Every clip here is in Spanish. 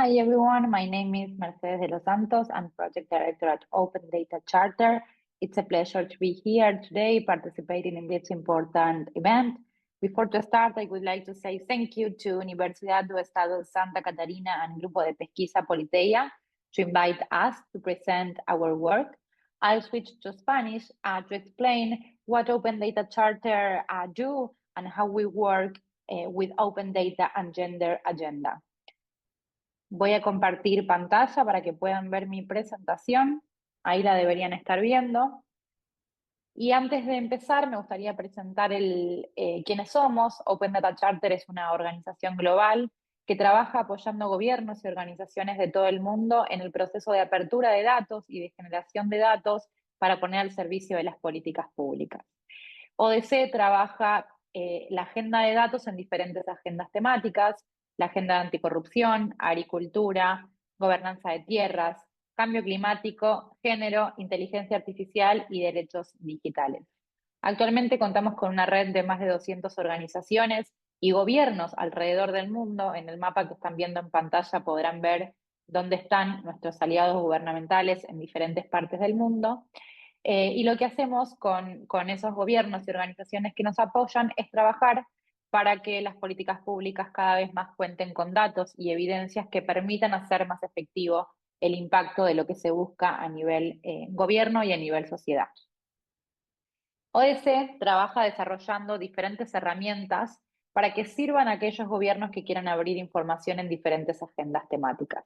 Hi everyone, my name is Mercedes de los Santos. I'm Project Director at Open Data Charter. It's a pleasure to be here today participating in this important event. Before to start, I would like to say thank you to Universidad do Estado de Santa Catarina and Grupo de Pesquisa Politeia to invite us to present our work. I'll switch to Spanish to explain what Open Data Charter do and how we work with open data and gender agenda. Voy a compartir pantalla para que puedan ver mi presentación. Ahí la deberían estar viendo. Y antes de empezar, me gustaría presentar quiénes somos. Open Data Charter es una organización global que trabaja apoyando gobiernos y organizaciones de todo el mundo en el proceso de apertura de datos y de generación de datos para poner al servicio de las políticas públicas. ODC trabaja la agenda de datos en diferentes agendas temáticas: la agenda de anticorrupción, agricultura, gobernanza de tierras, cambio climático, género, inteligencia artificial y derechos digitales. Actualmente contamos con una red de más de 200 organizaciones y gobiernos alrededor del mundo. En el mapa que están viendo en pantalla podrán ver dónde están nuestros aliados gubernamentales en diferentes partes del mundo. Y lo que hacemos con esos gobiernos y organizaciones que nos apoyan es trabajar para que las políticas públicas cada vez más cuenten con datos y evidencias que permitan hacer más efectivo el impacto de lo que se busca a nivel gobierno y a nivel sociedad. ODC trabaja desarrollando diferentes herramientas para que sirvan a aquellos gobiernos que quieran abrir información en diferentes agendas temáticas.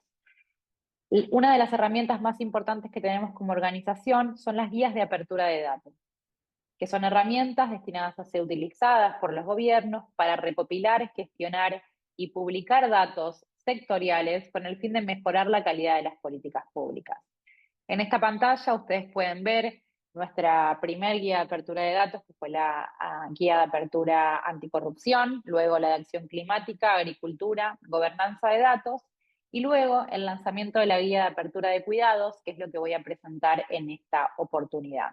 Una de las herramientas más importantes que tenemos como organización son las guías de apertura de datos, que son herramientas destinadas a ser utilizadas por los gobiernos para recopilar, gestionar y publicar datos sectoriales con el fin de mejorar la calidad de las políticas públicas. En esta pantalla ustedes pueden ver nuestra primer guía de apertura de datos, que fue la guía de apertura anticorrupción, luego la de acción climática, agricultura, gobernanza de datos, y luego el lanzamiento de la guía de apertura de cuidados, que es lo que voy a presentar en esta oportunidad.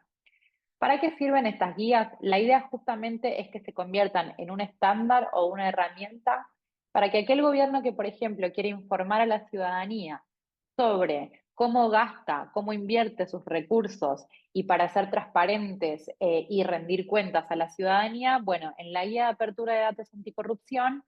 ¿Para qué sirven estas guías? La idea justamente es que se conviertan en un estándar o una herramienta para que aquel gobierno que, por ejemplo, quiere informar a la ciudadanía sobre cómo gasta, cómo invierte sus recursos y para ser transparentes y rendir cuentas a la ciudadanía, bueno, en la guía de apertura de datos anticorrupción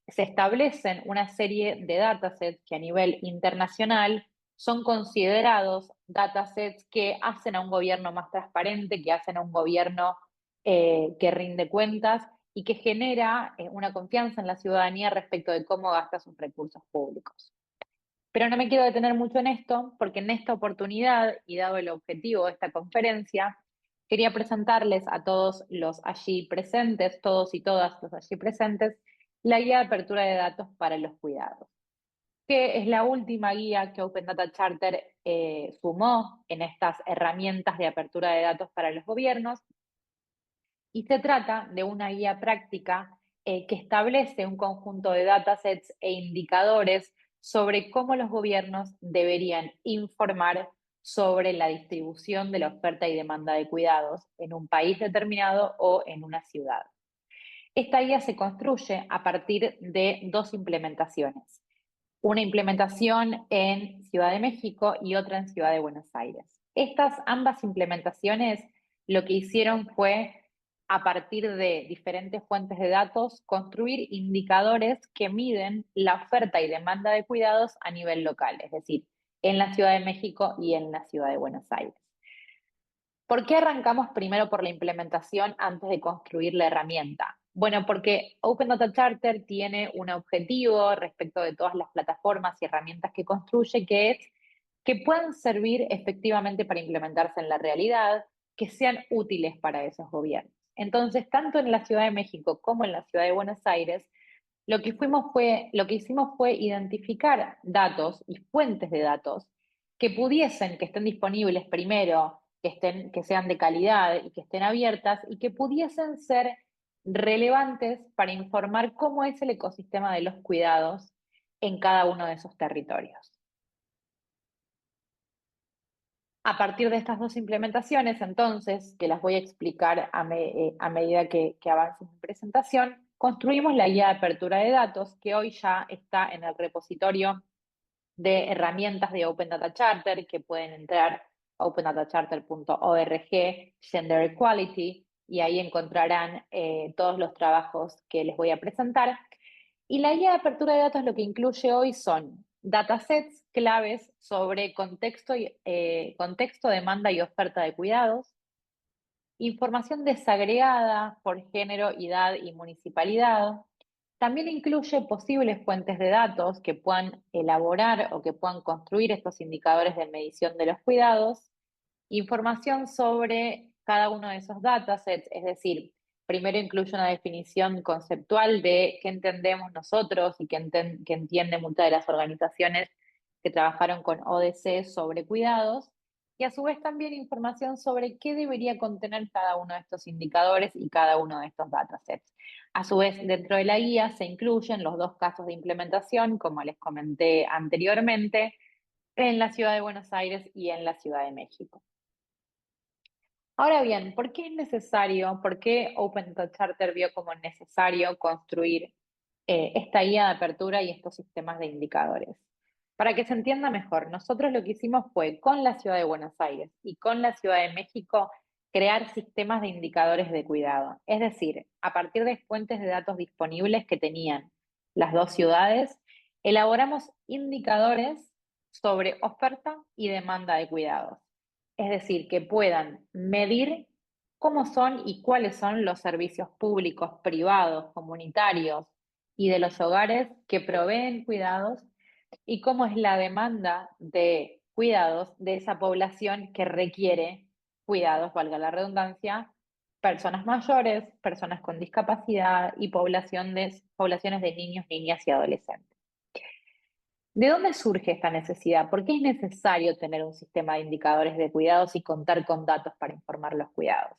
se establecen una serie de datasets que a nivel internacional son considerados datasets que hacen a un gobierno más transparente, que hacen a un gobierno que rinde cuentas y que genera una confianza en la ciudadanía respecto de cómo gasta sus recursos públicos. Pero no me quiero detener mucho en esto, porque en esta oportunidad, y dado el objetivo de esta conferencia, quería presentarles a todos los allí presentes, todos y todas los allí presentes, la guía de apertura de datos para los cuidados, que es la última guía que Open Data Charter sumó en estas herramientas de apertura de datos para los gobiernos, y se trata de una guía práctica que establece un conjunto de datasets e indicadores sobre cómo los gobiernos deberían informar sobre la distribución de la oferta y demanda de cuidados en un país determinado o en una ciudad. Esta guía se construye a partir de dos implementaciones: una implementación en Ciudad de México y otra en Ciudad de Buenos Aires. Estas ambas implementaciones lo que hicieron fue, a partir de diferentes fuentes de datos, construir indicadores que miden la oferta y demanda de cuidados a nivel local, es decir, en la Ciudad de México y en la Ciudad de Buenos Aires. ¿Por qué arrancamos primero por la implementación antes de construir la herramienta? Bueno, porque Open Data Charter tiene un objetivo respecto de todas las plataformas y herramientas que construye, que es que puedan servir efectivamente para implementarse en la realidad, que sean útiles para esos gobiernos. Entonces, tanto en la Ciudad de México como en la Ciudad de Buenos Aires, lo que hicimos fue identificar datos y fuentes de datos que pudiesen, que estén disponibles primero, que sean de calidad y que estén abiertas y que pudiesen ser relevantes para informar cómo es el ecosistema de los cuidados en cada uno de esos territorios. A partir de estas dos implementaciones, entonces, que las voy a explicar a medida que avance mi presentación, construimos la guía de apertura de datos, que hoy ya está en el repositorio de herramientas de Open Data Charter que pueden entrar a opendatacharter.org, Gender Equality, y ahí encontrarán todos los trabajos que les voy a presentar. Y la guía de apertura de datos lo que incluye hoy son datasets claves sobre contexto, demanda y oferta de cuidados, información desagregada por género, edad y municipalidad. También incluye posibles fuentes de datos que puedan elaborar o que puedan construir estos indicadores de medición de los cuidados. Información sobre cada uno de esos datasets, es decir, primero incluye una definición conceptual de qué entendemos nosotros y qué entienden muchas de las organizaciones que trabajaron con ODC sobre cuidados, y a su vez también información sobre qué debería contener cada uno de estos indicadores y cada uno de estos datasets. A su vez, dentro de la guía se incluyen los dos casos de implementación, como les comenté anteriormente, en la Ciudad de Buenos Aires y en la Ciudad de México. Ahora bien, ¿por qué es necesario, por qué Open Data Charter vio como necesario construir esta guía de apertura y estos sistemas de indicadores? Para que se entienda mejor, nosotros lo que hicimos fue con la Ciudad de Buenos Aires y con la Ciudad de México crear sistemas de indicadores de cuidado. Es decir, a partir de fuentes de datos disponibles que tenían las dos ciudades, elaboramos indicadores sobre oferta y demanda de cuidados. Es decir, que puedan medir cómo son y cuáles son los servicios públicos, privados, comunitarios y de los hogares que proveen cuidados y cómo es la demanda de cuidados de esa población que requiere cuidados, valga la redundancia, personas mayores, personas con discapacidad y poblaciones de niños, niñas y adolescentes. ¿De dónde surge esta necesidad? ¿Por qué es necesario tener un sistema de indicadores de cuidados y contar con datos para informar los cuidados?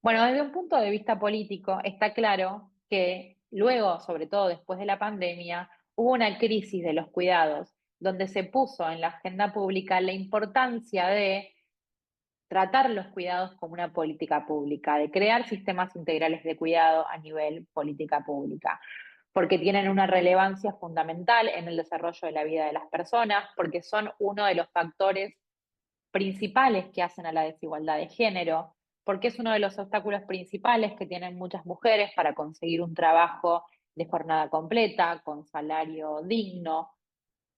Bueno, desde un punto de vista político, está claro que luego, sobre todo después de la pandemia, hubo una crisis de los cuidados, donde se puso en la agenda pública la importancia de tratar los cuidados como una política pública, de crear sistemas integrales de cuidado a nivel política pública, porque tienen una relevancia fundamental en el desarrollo de la vida de las personas, porque son uno de los factores principales que hacen a la desigualdad de género, porque es uno de los obstáculos principales que tienen muchas mujeres para conseguir un trabajo de jornada completa, con salario digno,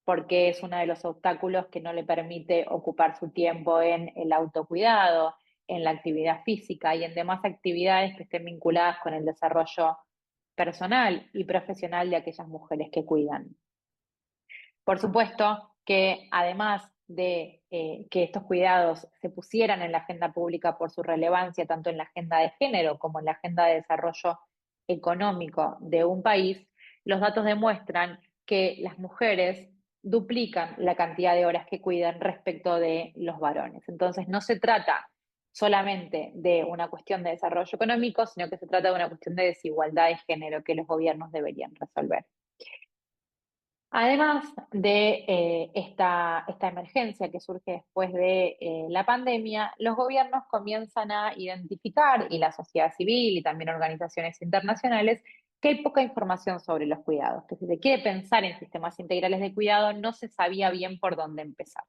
porque es uno de los obstáculos que no le permite ocupar su tiempo en el autocuidado, en la actividad física y en demás actividades que estén vinculadas con el desarrollo personal y profesional de aquellas mujeres que cuidan. Por supuesto que además de que estos cuidados se pusieran en la agenda pública por su relevancia, tanto en la agenda de género como en la agenda de desarrollo económico de un país, los datos demuestran que las mujeres duplican la cantidad de horas que cuidan respecto de los varones. Entonces, no se trata solamente de una cuestión de desarrollo económico, sino que se trata de una cuestión de desigualdad de género que los gobiernos deberían resolver. Además de esta emergencia que surge después de la pandemia, los gobiernos comienzan a identificar, y la sociedad civil y también organizaciones internacionales, que hay poca información sobre los cuidados, que si se quiere pensar en sistemas integrales de cuidado no se sabía bien por dónde empezar.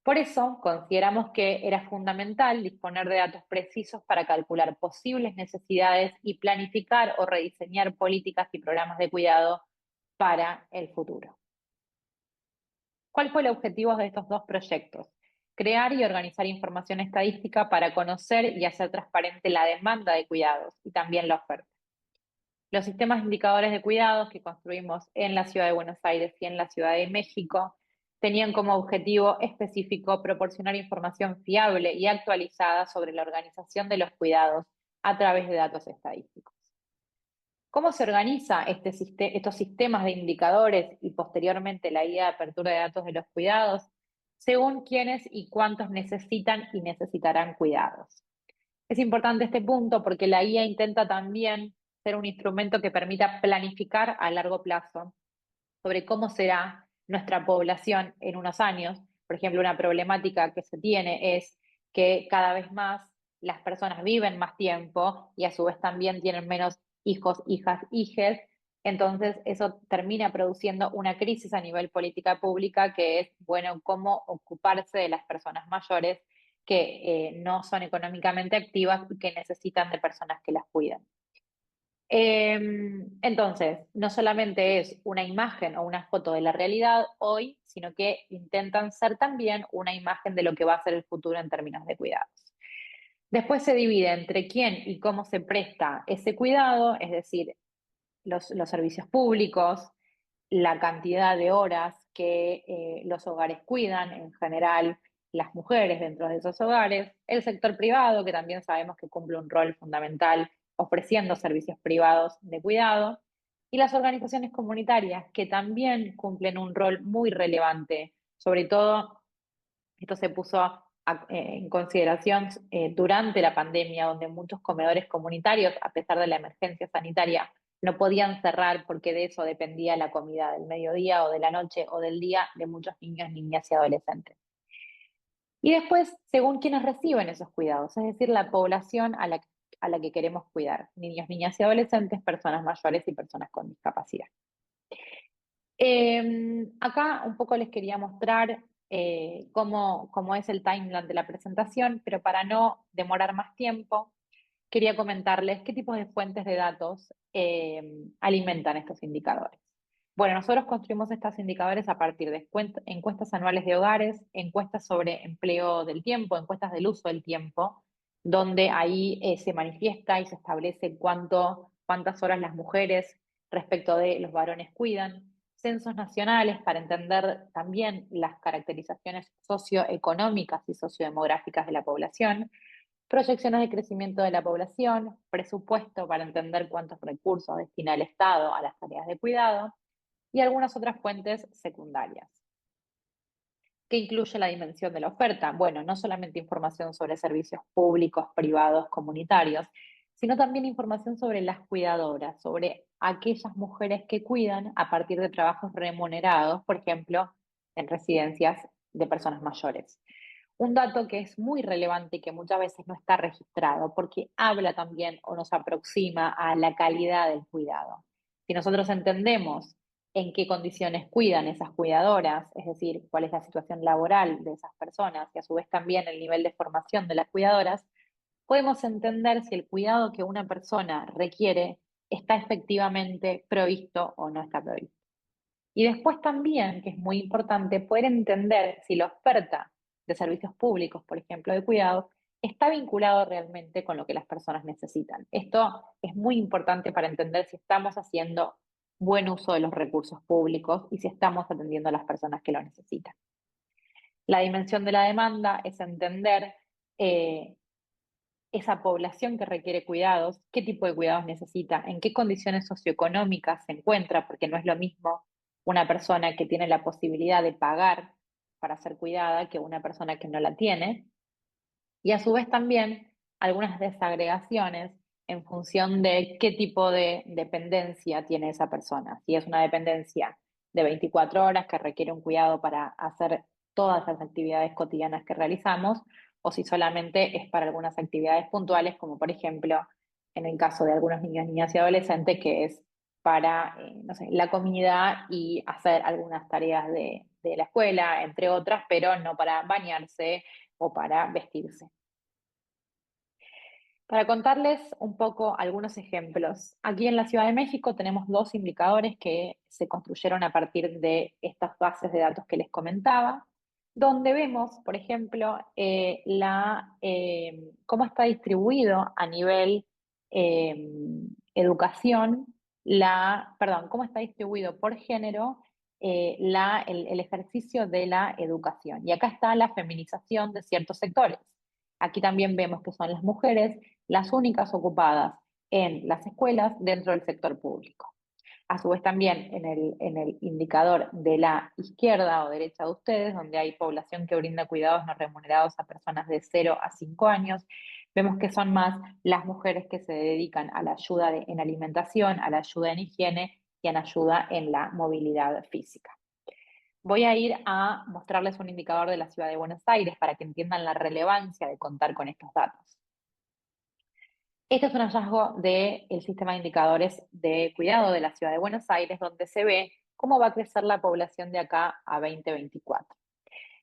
Por eso consideramos que era fundamental disponer de datos precisos para calcular posibles necesidades y planificar o rediseñar políticas y programas de cuidado para el futuro. ¿Cuál fue el objetivo de estos dos proyectos? Crear y organizar información estadística para conocer y hacer transparente la demanda de cuidados y también la oferta. Los sistemas de indicadores de cuidados que construimos en la Ciudad de Buenos Aires y en la Ciudad de México tenían como objetivo específico proporcionar información fiable y actualizada sobre la organización de los cuidados a través de datos estadísticos. ¿Cómo se organiza estos sistemas de indicadores y posteriormente la guía de apertura de datos de los cuidados? Según quiénes y cuántos necesitan y necesitarán cuidados. Es importante este punto porque la guía intenta también ser un instrumento que permita planificar a largo plazo sobre cómo será nuestra población en unos años. Por ejemplo, una problemática que se tiene es que cada vez más las personas viven más tiempo y a su vez también tienen menos hijos, hijas, hijes, Entonces, eso termina produciendo una crisis a nivel política pública que es, bueno, cómo ocuparse de las personas mayores que no son económicamente activas y que necesitan de personas que las cuiden. Entonces, no solamente es una imagen o una foto de la realidad hoy, sino que intentan ser también una imagen de lo que va a ser el futuro en términos de cuidados. Después se divide entre quién y cómo se presta ese cuidado, es decir, los servicios públicos, la cantidad de horas que los hogares cuidan, en general las mujeres dentro de esos hogares, el sector privado, que también sabemos que cumple un rol fundamental ofreciendo servicios privados de cuidado, y las organizaciones comunitarias, que también cumplen un rol muy relevante. Sobre todo, esto se puso en consideración durante la pandemia, donde muchos comedores comunitarios, a pesar de la emergencia sanitaria, no podían cerrar porque de eso dependía la comida del mediodía o de la noche o del día de muchos niños, niñas y adolescentes. Y después, según quienes reciben esos cuidados, es decir, la población a la que queremos cuidar, niños, niñas y adolescentes, personas mayores y personas con discapacidad. Acá un poco les quería mostrar cómo es el timeline de la presentación, pero para no demorar más tiempo, quería comentarles qué tipos de fuentes de datos alimentan estos indicadores. Bueno, nosotros construimos estos indicadores a partir de encuestas anuales de hogares, encuestas sobre empleo del tiempo, encuestas del uso del tiempo, donde ahí se manifiesta y se establece cuántas horas las mujeres respecto de los varones cuidan, censos nacionales para entender también las caracterizaciones socioeconómicas y sociodemográficas de la población, proyecciones de crecimiento de la población, presupuesto para entender cuántos recursos destina el Estado a las tareas de cuidado y algunas otras fuentes secundarias. ¿Qué incluye la dimensión de la oferta? Bueno, no solamente información sobre servicios públicos, privados, comunitarios, sino también información sobre las cuidadoras, sobre aquellas mujeres que cuidan a partir de trabajos remunerados, por ejemplo, en residencias de personas mayores. Un dato que es muy relevante y que muchas veces no está registrado porque habla también o nos aproxima a la calidad del cuidado. Si nosotros entendemos en qué condiciones cuidan esas cuidadoras, es decir, cuál es la situación laboral de esas personas y a su vez también el nivel de formación de las cuidadoras, podemos entender si el cuidado que una persona requiere está efectivamente provisto o no está provisto. Y después también, que es muy importante, poder entender si la oferta de servicios públicos, por ejemplo, de cuidado, está vinculado realmente con lo que las personas necesitan. Esto es muy importante para entender si estamos haciendo buen uso de los recursos públicos y si estamos atendiendo a las personas que lo necesitan. La dimensión de la demanda es entender esa población que requiere cuidados, qué tipo de cuidados necesita, en qué condiciones socioeconómicas se encuentra, porque no es lo mismo una persona que tiene la posibilidad de pagar para ser cuidada que una persona que no la tiene. Y a su vez también algunas desagregaciones en función de qué tipo de dependencia tiene esa persona. Si es una dependencia de 24 horas que requiere un cuidado para hacer todas las actividades cotidianas que realizamos, o si solamente es para algunas actividades puntuales, como por ejemplo en el caso de algunos niños, niñas y adolescentes, que es para, no sé, la comida y hacer algunas tareas de la escuela, entre otras, pero no para bañarse o para vestirse. Para contarles un poco algunos ejemplos, aquí en la Ciudad de México tenemos dos indicadores que se construyeron a partir de estas bases de datos que les comentaba, donde vemos, por ejemplo, cómo está distribuido a nivel eh, educación, cómo está distribuido por género el ejercicio de la educación. Y acá está la feminización de ciertos sectores. Aquí también vemos que son las mujeres las únicas ocupadas en las escuelas dentro del sector público. A su vez también en el indicador de la izquierda o derecha de ustedes, donde hay población que brinda cuidados no remunerados a personas de 0 a 5 años, vemos que son más las mujeres que se dedican a la ayuda en alimentación, a la ayuda en higiene y a la ayuda en la movilidad física. Voy a ir a mostrarles un indicador de la ciudad de Buenos Aires para que entiendan la relevancia de contar con estos datos. Este es un hallazgo del sistema de indicadores de cuidado de la ciudad de Buenos Aires, donde se ve cómo va a crecer la población de acá a 2024.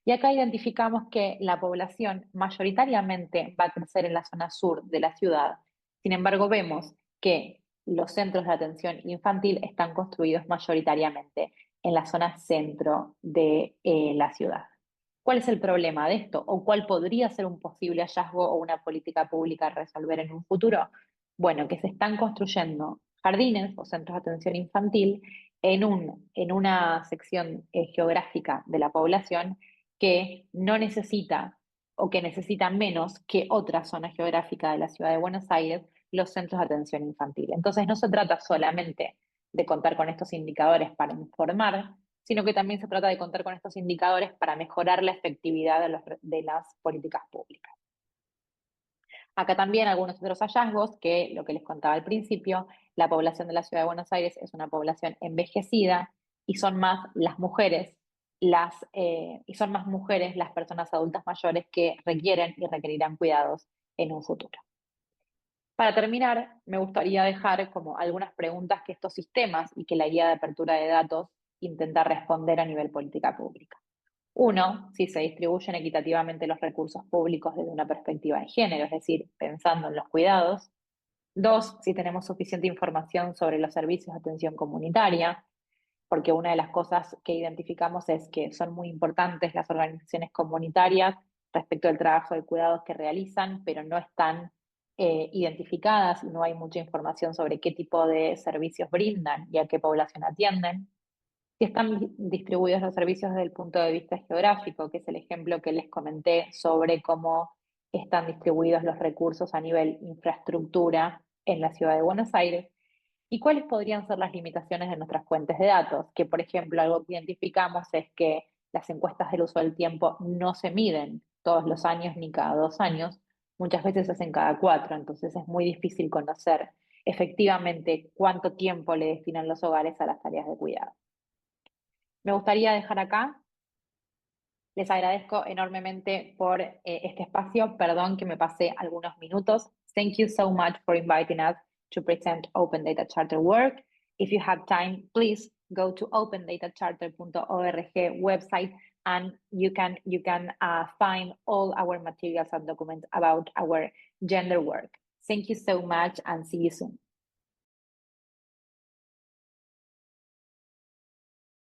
Y acá identificamos que la población mayoritariamente va a crecer en la zona sur de la ciudad. Sin embargo, vemos que los centros de atención infantil están construidos mayoritariamente en la zona centro de la ciudad. ¿Cuál es el problema de esto? ¿O cuál podría ser un posible hallazgo o una política pública a resolver en un futuro? Bueno, que se están construyendo jardines o centros de atención infantil en una sección geográfica de la población que no necesita o que necesita menos que otra zona geográfica de la ciudad de Buenos Aires los centros de atención infantil. Entonces no se trata solamente de contar con estos indicadores para informar, sino que también se trata de contar con estos indicadores para mejorar la efectividad de las políticas públicas. Acá también algunos otros hallazgos que lo que les contaba al principio, la población de la ciudad de Buenos Aires es una población envejecida y son más las mujeres las personas adultas mayores que requieren y requerirán cuidados en un futuro. Para terminar, me gustaría dejar como algunas preguntas que estos sistemas y que la guía de apertura de datos intenta responder a nivel política pública. Uno, si se distribuyen equitativamente los recursos públicos desde una perspectiva de género, es decir, pensando en los cuidados. Dos, si tenemos suficiente información sobre los servicios de atención comunitaria, porque una de las cosas que identificamos es que son muy importantes las organizaciones comunitarias respecto al trabajo de cuidados que realizan, pero no están identificadas y no hay mucha información sobre qué tipo de servicios brindan y a qué población atienden. Si están distribuidos los servicios desde el punto de vista geográfico, que es el ejemplo que les comenté sobre cómo están distribuidos los recursos a nivel infraestructura en la ciudad de Buenos Aires, y cuáles podrían ser las limitaciones de nuestras fuentes de datos, que por ejemplo algo que identificamos es que las encuestas del uso del tiempo no se miden todos los años ni cada 2 años, muchas veces se hacen cada 4, entonces es muy difícil conocer efectivamente cuánto tiempo le destinan los hogares a las tareas de cuidado. Me gustaría dejar acá. Les agradezco enormemente por este espacio. Perdón que me pasé algunos minutos. Thank you so much for inviting us to present Open Data Charter work. If you have time, please go to opendatacharter.org website and you can find all our materials and documents about our gender work. Thank you so much and see you soon.